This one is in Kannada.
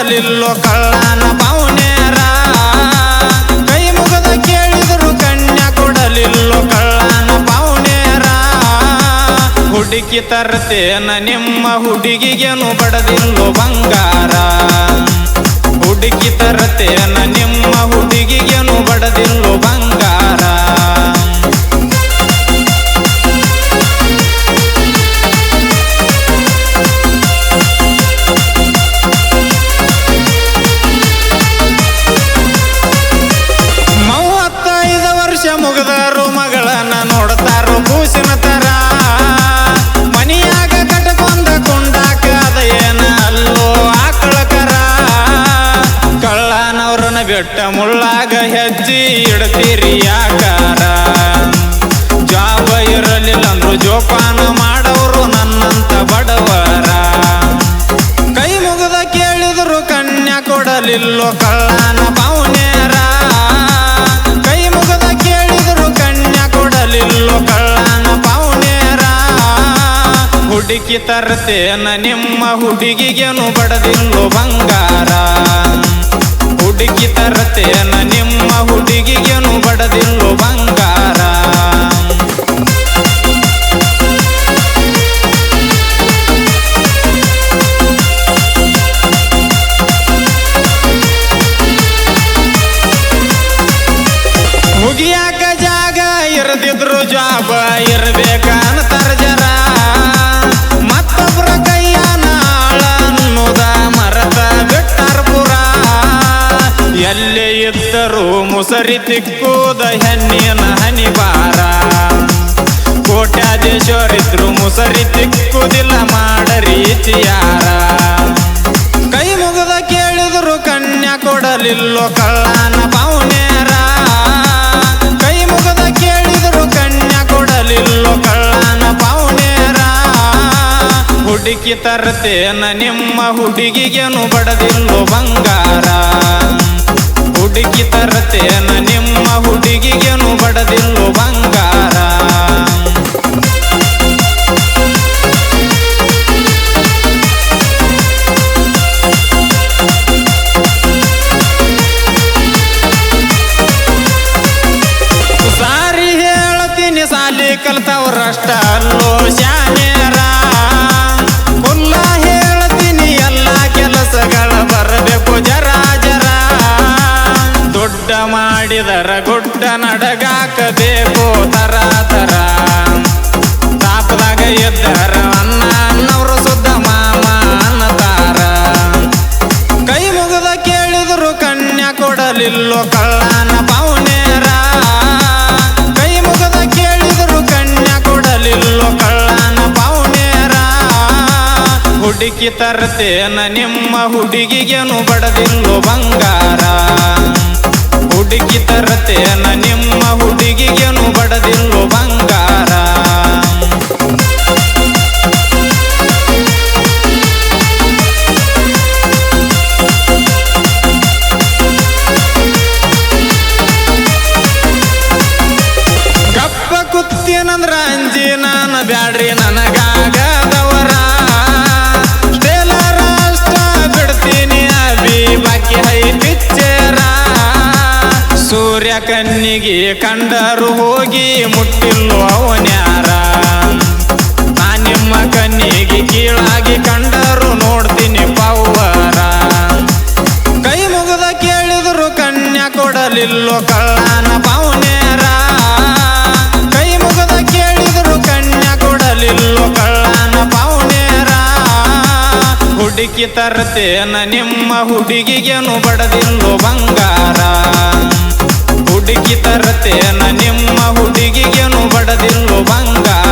ಕೊಡಲಿಲ್ಲೋ ಕಳ್ಳನ ಪೌನೇರ ಕೈ ಮುಗದ ಕೇಳಿದ್ರು ಕನ್ಯಾ ಕೊಡಲಿಲ್ಲೋ ಕಳ್ಳನ ಪೌನೇರ ಹುಡುಕಿ ತರ್ತೇನ ನಿಮ್ಮ ಹುಡುಗಿಗೆನು ಬಡದಿಲ್ಲೋ ಬಂಗಾರ ಹುಡುಕಿ ತರ್ತೇನ ನಿಮ್ಮ ಹುಡುಗಿಗೆನು ಬಡದಿಲ್ಲೋ ಬಂಗಾರ ಮುಗದಾರು ಮಗಳನ್ನ ನೋಡ್ತಾರು ಕೂಸಿನ ತರ ಮನಿಯಾಗ ಕಟಕೊಂದ ಕೊಂಡಾಕ ಅದ ಏನ ಅಲ್ಲೋ ಆಕಳಕರ ಕಳ್ಳನವ್ರನ್ನ ಬೆಟ್ಟ ಮುಳ್ಳಾಗ ಹೆಜ್ಜಿ ಇಡ್ತೀರಿ ಯಾಕಾರ ಜಾಬ ಇರಲಿಲ್ಲ ಅಂದ್ರು ಜೋಪಾನ ಮಾಡವರು ನನ್ನಂತ ಬಡವರ ಕೈ ಮುಗದ ಕೇಳಿದ್ರು ಕನ್ಯಾ ಕೊಡಲಿಲ್ಲೋ ಕಳ್ಳನ ಪೌನೇರ ಕಳ್ಳನ ಪೌನೇರ ಹುಡುಕಿ ತರ್ತೇನ ನಿಮ್ಮ ಹುಡುಗಿಗೆನು ಬಡದಿಲ್ಲೋ ಬಂಗಾರ ಹುಡುಕಿ ತರ್ತೇನ ನಿಮ್ಮ ಹುಡುಗಿಗೆನು ಬಡದಿಲ್ಲೋ ಬಂಗಾರ ಮುಗಿಯಾಕ ಜಾಗ ಇರದಿದ್ರು ಜಾಬ ಇರ್ಬೇಕಂತಾರ ಜರ ಮತ್ತೊಬ್ರ ಕೈಯಾನ ಆಳ ಅನ್ನುದ ಮರದ ಬಿಟ್ಟಾರ ಪುರ ಎಲ್ಲೇ ಇದ್ದರೂ ಮುಸರಿ ತಿಕ್ಕುದ ಹೆಣ್ಣಿನ ಹನಿಬಾರ ಕೋಟ್ಯಾಧೀಶ್ವರಿದ್ರು ಮುಸರಿ ತಿಕ್ಕುದಿಲ್ಲ ಮಾಡರಿ ಚಿಯಾರ ಕೈ ಮುಗದ ಕೇಳಿದ್ರು ಕನ್ಯಾ ಕೊಡಲಿಲ್ಲೋ ಕಳ್ಳನ ಪೌನೇರ ಕೈ ಮುಗದ ಕೇಳಿದ್ರು ಕನ್ಯಾ ಕೊಡಲಿಲ್ಲೋ ಕಳ್ಳನ ಪೌನೇರ ಹುಡುಕಿ ತರ್ತೇನ ನಿಮ್ಮ ಹುಡುಗಿಗೆನು ಬಡದಿಲ್ಲೋ ಬಂಗಾರ ಹುಡುಕಿ ತರ್ತೇನ ನಿಮ್ಮ ಹುಡುಗಿಗೆನು ಬಡದಿಲ್ಲೋ ಬಂಗಾರ ಸಾಲಿ ಕಲ್ತವ್ರಷ್ಟ ಅಲ್ಲೋ ಶಾನ್ಯರ ಕುಲ್ಲ ಹೇಳ್ತೀನಿ ಎಲ್ಲ ಕೆಲಸಗಳ ಬರಬೇಕು ಜರ ಜರ ದೊಡ್ಡ ಮಾಡಿದರ ಗುಡ್ಡ ನಡಗಾಕಬೇಕು ತರ ತರ ತಾಪದಾಗ ಎದ್ದರ ಅನ್ನ ಅನ್ನವ್ರು ಸುದ್ದ ಮಾಮ ಅನ್ನತಾರ ಕೈ ಮುಗದ ಕೇಳಿದ್ರು ಕನ್ಯಾ ಕೊಡಲಿಲ್ಲೋ ಕಳ್ಳನ ಪೌನೇರ ಕಳ್ಳನ ಪೌನೇರ ಹುಡುಕಿ ತರ್ತೇನ ನಿಮ್ಮ ಹುಡುಗಿಗೆನು ಬಡದಿಲ್ಲೋ ಬಂಗಾರ ಹುಡುಕಿ ತರ್ತೇನ ನಿಮ್ಮ ಹುಡುಗಿಗೆನು ಬಡದಿಲ್ಲೋ ಬಂಗಾರ ಕುತ್ತಿನಂದ್ರ ಅಂಜಿ ನಾನು ಬ್ಯಾಡ್ರಿ ನನಗಾಗದವರ ಸ್ಟೇಲರ ಅಷ್ಟ ಬಿಡ್ತೀನಿ ಅಭಿ ಬಾಕಿ ಹೈ ಪಿಚ್ಚರ ಸೂರ್ಯ ಕಣ್ಣಿಗೆ ಕಂಡರು ಹೋಗಿ ಮುಟ್ಟಿಲ್ಲೋ ಅವನ್ಯಾರ ನಾ ನಿಮ್ಮ ಕಣ್ಣಿಗೆ ಕೀಳಾಗಿ ಕಂಡರು ನೋಡ್ತೀನಿ ಪೌವರ ಕೈ ಮುಗದ ಕೇಳಿದ್ರು ಕನ್ಯಾ ಕೊಡಲಿಲ್ಲೋ ಕಳ್ಳನ ಪೌನೇರ ಕಳ್ಳನ ಪೌನೇರ ಹುಡುಕಿ ತರ್ತೇನ ನಿಮ್ಮ ಹುಡುಗಿಗೆನು ಬಡದಿಲ್ಲೋ ಬಂಗಾರ ಹುಡುಕಿ ತರ್ತೇನ ನಿಮ್ಮ ಹುಡುಗಿಗೆನು ಬಡದಿಲ್ಲೋ ಬಂಗಾರ